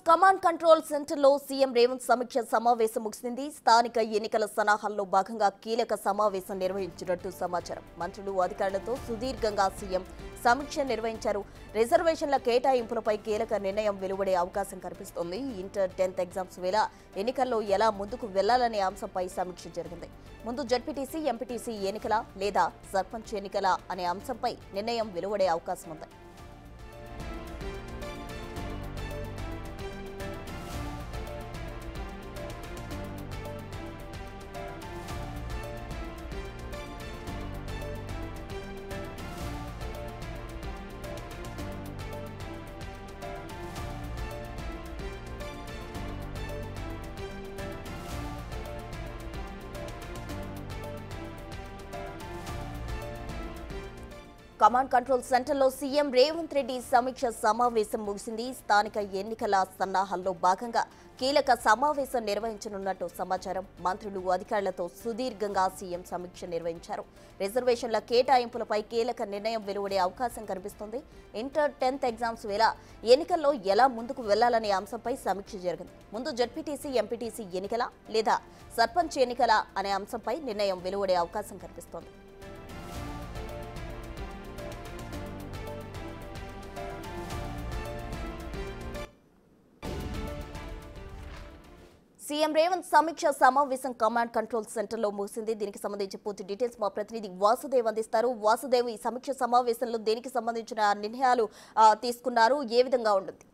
Command control సెంటర్లో CM Revanth సమీక్ష సమావేశం ముగిసింది. స్థానిక ఎన్నికల సన్నాహాల్లో భాగంగా కీలక సమావేశం నిర్వహించినట్టు సమాచారం. మంత్రులు, అధికారులతో సుదీర్ఘంగా సీఎం సమీక్ష నిర్వహించారు. రిజర్వేషన్ల కేటాయింపులపై కీలక నిర్ణయం వెలువడే అవకాశం కనిపిస్తోంది. ఇంటర్ 10th ఎగ్జామ్స్ వేళ ఎన్నికల్లో ఎలా ముందుకు వెళ్లాలనే అంశంపై సమీక్ష జరిగింది. ముందు జడ్పీటీసీ, ఎంపీటీసీ ఎన్నికల లేదా సర్పంచ్ ఎన్నికల అనే అంశంపై నిర్ణయం వెలువడే అవకాశం ఉంది. కమాండ్ కంట్రోల్ సెంటర్లో సీఎం రేవంత్ రెడ్డి సమీక్ష సమావేశం ముగిసింది. స్థానిక ఎన్నికల సన్నాహాల్లో భాగంగా కీలక సమావేశం నిర్వహించనున్నట్టు సమాచారం. మంత్రులు, అధికారులతో సుదీర్ఘంగా సీఎం సమీక్ష నిర్వహించారు. రిజర్వేషన్ల కేటాయింపులపై కీలక నిర్ణయం వెలువడే అవకాశం కనిపిస్తోంది. ఇంటర్ 10th ఎగ్జామ్స్ వేళ ఎన్నికల్లో ఎలా ముందుకు వెళ్లాలనే అంశంపై సమీక్ష జరిగింది. ముందు జడ్పీటీసీ, ఎంపీటీసీ ఎన్నికల లేదా సర్పంచ్ ఎన్నికల అనే అంశంపై నిర్ణయం వెలువడే అవకాశం కనిపిస్తోంది. సీఎం రేవంత్ సమీక్ష సమావేశం కమాండ్ కంట్రోల్ సెంటర్లో ముగిసింది. దీనికి సంబంధించి పూర్తి డీటెయిల్స్ మా ప్రతినిధి వాసుదేవ్ అందిస్తారు. వాసుదేవ్, ఈ సమీక్ష సమావేశంలో దేనికి సంబంధించిన నిర్ణయాలు తీసుకున్నారు, ఏ విధంగా ఉంటుంది?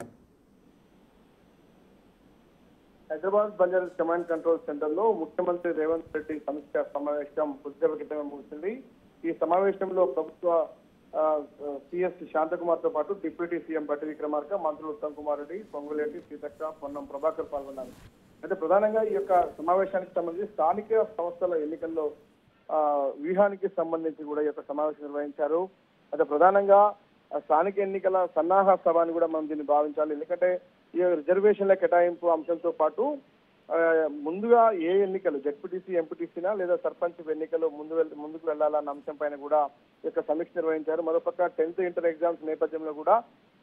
హైదరాబాద్ బంజారాస్ కమాండ్ కంట్రోల్ సెంటర్ లో ముఖ్యమంత్రి రేవంత్ రెడ్డి సమీక్ష సమావేశం కొద్దిసేపటి క్రితమే ముగిసింది. ఈ సమావేశంలో ప్రభుత్వ సిఎస్ శాంతకుమార్ తో పాటు డిప్యూటీ సీఎం బట్టి విక్రమార్క, మంత్రులు ఉత్తమ్ కుమార్ రెడ్డి, పొంగులేటి, సీతక్క, పొన్నం ప్రభాకర్ పాల్గొన్నారు. అయితే ప్రధానంగా ఈ యొక్క సమావేశానికి సంబంధించి స్థానిక సంస్థల ఎన్నికల్లో వ్యూహానికి సంబంధించి కూడా ఈ యొక్క సమావేశం నిర్వహించారు. అయితే ప్రధానంగా స్థానిక ఎన్నికల సన్నాహ సభ అని కూడా మనం దీన్ని భావించాలి. ఎందుకంటే ఈ రిజర్వేషన్ల కేటాయింపు అంశంతో పాటు ముందుగా ఏ ఎన్నికలు జడ్పీటీసీ, ఎంపీటీసీనా లేదా సర్పంచ్ ఎన్నికలు ముందుకు వెళ్లాలన్న అంశం పైన కూడా ఈ యొక్క సమీక్ష నిర్వహించారు. మరోపక్క 10th ఇంటర్ ఎగ్జామ్స్ నేపథ్యంలో కూడా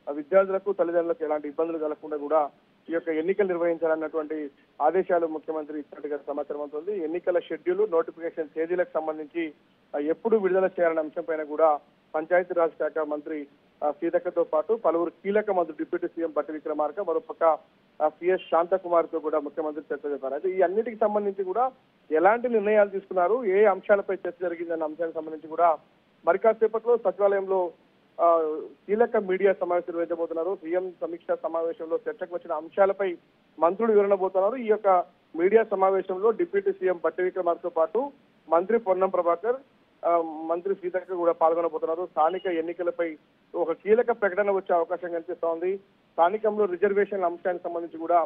విద్యార్థులకు, తల్లిదండ్రులకు ఎలాంటి ఇబ్బందులు కలగకుండా కూడా ఈ యొక్క ఎన్నికలు నిర్వహించాలన్నటువంటి ఆదేశాలు ముఖ్యమంత్రి ఇచ్చినట్టుగా సమాచారం అవుతుంది. ఎన్నికల షెడ్యూల్, నోటిఫికేషన్ తేదీలకు సంబంధించి ఎప్పుడు విడుదల చేయాలనే అంశం పైన కూడా పంచాయతీరాజ్ శాఖ మంత్రి సీతక్కతో పాటు పలువురు కీలక మంత్రులు డిప్యూటీ సీఎం బట్టి విక్రమార్క, మరోపక్క సిఎస్ శాంతకుమార్ తో కూడా ముఖ్యమంత్రి చర్చ జరిపారు. అయితే ఈ అన్నిటికి సంబంధించి కూడా ఎలాంటి నిర్ణయాలు తీసుకున్నారు, ఏ అంశాలపై చర్చ జరిగిందన్న అంశానికి సంబంధించి కూడా మరి కాసేపట్లో సచివాలయంలో కీలక మీడియా సమావేశం నిర్వహించబోతున్నారు. సీఎం సమీక్ష సమావేశంలో చర్చకు వచ్చిన అంశాలపై మంత్రులు వివరణబోతున్నారు. ఈ యొక్క మీడియా సమావేశంలో డిప్యూటీ సీఎం బట్టి విక్రమార్కతో పాటు మంత్రి పొన్నం ప్రభాకర్, మంత్రి సీతక్క కూడా పాల్గొనబోతున్నారు. స్థానిక ఎన్నికలపై ఒక కీలక ప్రకటన వచ్చే అవకాశం కనిపిస్తోంది. స్థానికంలో రిజర్వేషన్ల అంశానికి సంబంధించి కూడా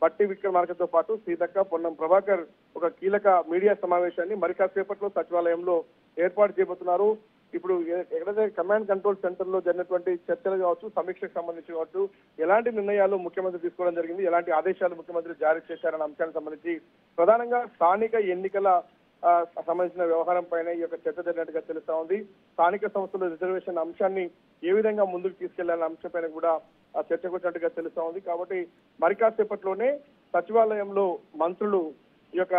బట్టి విక్రమార్కతో పాటు సీతక్క, పొన్నం ప్రభాకర్ ఒక కీలక మీడియా సమావేశాన్ని మరి కాసేపట్లో సచివాలయంలో ఏర్పాటు చేయబోతున్నారు. ఇప్పుడు ఎక్కడైతే కమాండ్ కంట్రోల్ సెంటర్ లో జరిగినటువంటి చర్చలు కావచ్చు, సమీక్షకు సంబంధించి కావచ్చు, ఎలాంటి నిర్ణయాలు ముఖ్యమంత్రి తీసుకోవడం జరిగింది, ఎలాంటి ఆదేశాలు ముఖ్యమంత్రి జారీ చేశారన్న అంశానికి సంబంధించి ప్రధానంగా స్థానిక ఎన్నికల సంబంధించిన వ్యవహారం పైన ఈ యొక్క చర్చ జరిగినట్టుగా తెలుస్తా ఉంది. స్థానిక సంస్థల రిజర్వేషన్ అంశాన్ని ఏ విధంగా ముందుకు తీసుకెళ్లాలన్న అంశం పైన కూడా చర్చకు వచ్చినట్టుగా తెలుస్తా ఉంది. కాబట్టి మరి కాసేపట్లోనే సచివాలయంలో మంత్రులు ఈ యొక్క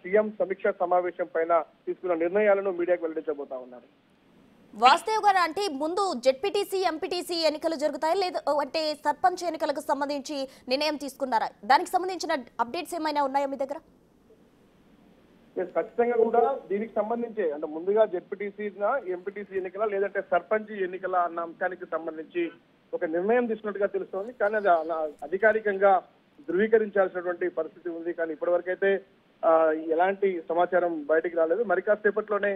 సీఎం సమీక్ష సమావేశం పైన తీసుకున్న నిర్ణయాలను మీడియాకు వెల్లడించబోతా ఉన్నారు. వాస్తవ్ గారు, అంటే ముందు జడ్పీటీసీ, ఎంపీటీసీ ఎన్నికలు జరుగుతాయి లేదా అంటే సర్పంచ్ ఎన్నికలకు సంబంధించి నిర్ణయం తీసుకున్నారా? దానికి సంబంధించిన అప్డేట్స్ ఏమైనా ఉన్నాయా మీ దగ్గర? ఖచ్చితంగా కూడా దీనికి సంబంధించి అంటే ముందుగా జడ్పీటీసీ, ఎంపీటీసీ ఎన్నికల లేదంటే సర్పంచ్ ఎన్నికల అన్న అంశానికి సంబంధించి ఒక నిర్ణయం తీసుకున్నట్టుగా తెలుస్తోంది. కానీ అది అధికారికంగా ధృవీకరించాల్సినటువంటి పరిస్థితి ఉంది. కానీ ఇప్పటివరకైతే ఎలాంటి సమాచారం బయటికి రాలేదు. మరి కాసేపట్లోనే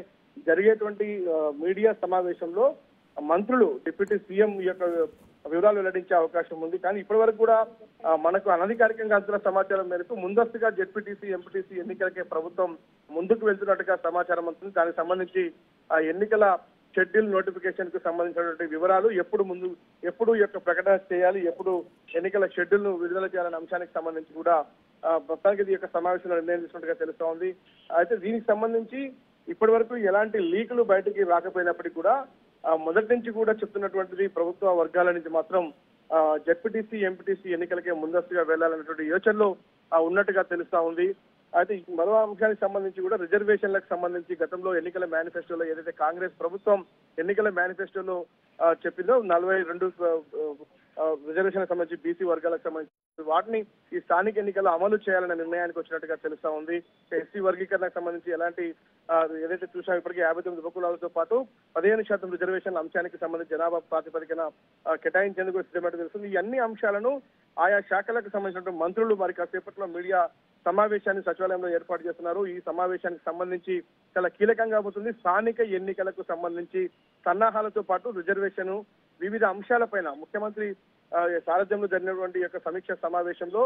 జరిగేటువంటి మీడియా సమావేశంలో మంత్రులు, డిప్యూటీ సీఎం యొక్క వివరాలు వెల్లడించే అవకాశం ఉంది. కానీ ఇప్పటి వరకు కూడా మనకు అనధికారికంగా అందిన సమాచారం మేరకు ముందస్తుగా జడ్పీటీసీ, ఎంపీటీసీ ఎన్నికలకే ప్రభుత్వం ముందుకు వెళ్తున్నట్టుగా సమాచారం ఉంటుంది. దానికి సంబంధించి ఆ ఎన్నికల షెడ్యూల్, నోటిఫికేషన్ కు సంబంధించినటువంటి వివరాలు ఎప్పుడు యొక్క ప్రకటన చేయాలి, ఎప్పుడు ఎన్నికల షెడ్యూల్ ను విడుదల చేయాలనే అంశానికి సంబంధించి కూడా మొత్తానికి ఈ యొక్క సమావేశంలో నిర్ణయం తీసుకున్నట్టుగా తెలుస్తా ఉంది. అయితే దీనికి సంబంధించి ఇప్పటి వరకు ఎలాంటి లీకులు బయటికి రాకపోయినప్పటికీ కూడా మొదటి నుంచి కూడా చెప్తున్నటువంటిది ప్రభుత్వ వర్గాల నుంచి మాత్రం జెడ్పీటీసీ ఎంపీటీసీ ఎన్నికలకే ముందస్తుగా వెళ్లాలన్నటువంటి యోచనలో ఉన్నట్టుగా తెలుస్తా ఉంది. అయితే మరో అంశానికి సంబంధించి కూడా రిజర్వేషన్లకు సంబంధించి గతంలో ఎన్నికల మేనిఫెస్టోలో ఏదైతే కాంగ్రెస్ ప్రభుత్వం ఎన్నికల మేనిఫెస్టోలో చెప్పిందో 42 రిజర్వేషన్లకు సంబంధించి బీసీ వర్గాలకు సంబంధించి వాటిని ఈ స్థానిక ఎన్నికల్లో అమలు చేయాలనే నిర్ణయానికి వచ్చినట్టుగా తెలుస్తా ఉంది. ఎస్సీ వర్గీకరణకు సంబంధించి ఎలాంటి ఏదైతే చూసాం ఇప్పటికీ 59 ఉపకులాలతో పాటు 15% రిజర్వేషన్ల అంశానికి సంబంధించి జనాభా ప్రాతిపదికన కేటాయించేందుకు సిద్ధమైనట్టు తెలుస్తుంది. ఈ అన్ని అంశాలను ఆయా శాఖలకు సంబంధించిన మంత్రులు మరి కాసేపట్లో మీడియా సమావేశాన్ని సచివాలయంలో ఏర్పాటు చేస్తున్నారు. ఈ సమావేశానికి సంబంధించి చాలా కీలకంగా పోతుంది. స్థానిక ఎన్నికలకు సంబంధించి సన్నాహాలతో పాటు రిజర్వేషన్ వివిధ అంశాలపైన ముఖ్యమంత్రి సారథ్యంలో జరిగినటువంటి యొక్క సమీక్ష సమావేశంలో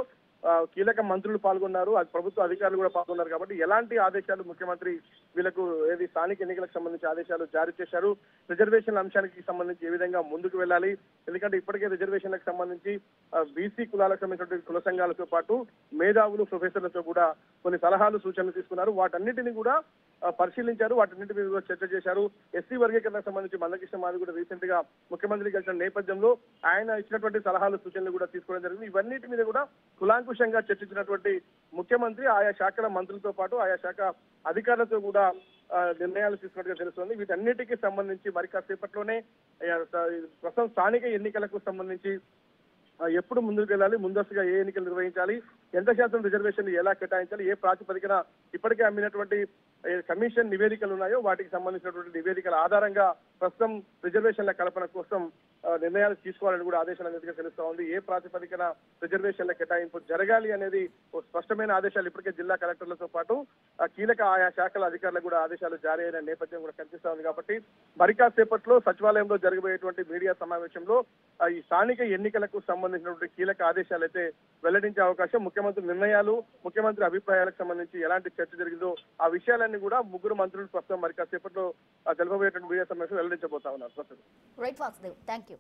కీలక మంత్రులు పాల్గొన్నారు, ప్రభుత్వ అధికారులు కూడా పాల్గొన్నారు. కాబట్టి ఎలాంటి ఆదేశాలు ముఖ్యమంత్రి వీళ్ళకు ఏది స్థానిక ఎన్నికలకు సంబంధించి ఆదేశాలు జారీ చేశారు, రిజర్వేషన్ల అంశానికి సంబంధించి ఏ విధంగా ముందుకు వెళ్ళాలి, ఎందుకంటే ఇప్పటికే రిజర్వేషన్లకు సంబంధించి బీసీ కులాలకు సంబంధించినటువంటి కుల సంఘాలతో పాటు మేధావులు ప్రొఫెసర్లతో కూడా కొన్ని సలహాలు సూచనలు తీసుకున్నారు. వాటన్నిటిని కూడా పరిశీలించారు, వాటన్నిటి మీద కూడా చర్చ చేశారు. ఎస్సీ వర్గీకరణకు సంబంధించి మందకృష్ణ మాది కూడా రీసెంట్ గా ముఖ్యమంత్రి కలిసిన నేపథ్యంలో ఆయన ఇచ్చినటువంటి సలహాలు సూచనలు కూడా తీసుకోవడం జరిగింది. ఇవన్నిటి మీద కూడా కులాంకుశంగా చర్చించినటువంటి ముఖ్యమంత్రి ఆయా శాఖల మంత్రులతో పాటు ఆయా శాఖ అధికారులతో కూడా నిర్ణయాలు తీసుకున్నట్టుగా తెలుస్తుంది. వీటన్నిటికీ సంబంధించి మరి కాసేపట్లోనే ప్రస్తుతం స్థానిక ఎన్నికలకు సంబంధించి ఎప్పుడు ముందుకు వెళ్ళాలి, ముందస్తుగా ఏ ఎన్నికలు నిర్వహించాలి, ఎంత శాతం రిజర్వేషన్లు ఎలా కేటాయించాలి, ఏ ప్రాతిపదికన ఇప్పటికే అమ్మినటువంటి కమిషన్ నివేదికలు ఉన్నాయో వాటికి సంబంధించినటువంటి నివేదికల ఆధారంగా ప్రస్తుతం రిజర్వేషన్ల కల్పన కోసం నిర్ణయాలు తీసుకోవాలని కూడా ఆదేశాలు అనేది తెలుస్తా ఉంది. ఏ ప్రాతిపదికన రిజర్వేషన్ల కేటాయింపు జరగాలి అనేది స్పష్టమైన ఆదేశాలు ఇప్పటికే జిల్లా కలెక్టర్లతో పాటు కీలక ఆయా శాఖల అధికారులకు కూడా ఆదేశాలు జారీ అయిన నేపథ్యం కూడా కనిపిస్తా ఉంది. కాబట్టి మరి కాసేపట్లో సచివాలయంలో జరగబోయేటువంటి మీడియా సమావేశంలో ఈ స్థానిక ఎన్నికలకు సంబంధించినటువంటి కీలక ఆదేశాలు అయితే వెల్లడించే అవకాశం, ముఖ్యమంత్రి నిర్ణయాలు, ముఖ్యమంత్రి అభిప్రాయాలకు సంబంధించి ఎలాంటి చర్చ జరిగిందో ఆ విషయాలన్నీ కూడా ముగ్గురు మంత్రులు ప్రస్తుతం మరి కాసేపట్లో తెలుపబోయేటువంటి మీడియా సమావేశం వెల్లడించబోతా ఉన్నారు. Right Vasudev, thank you.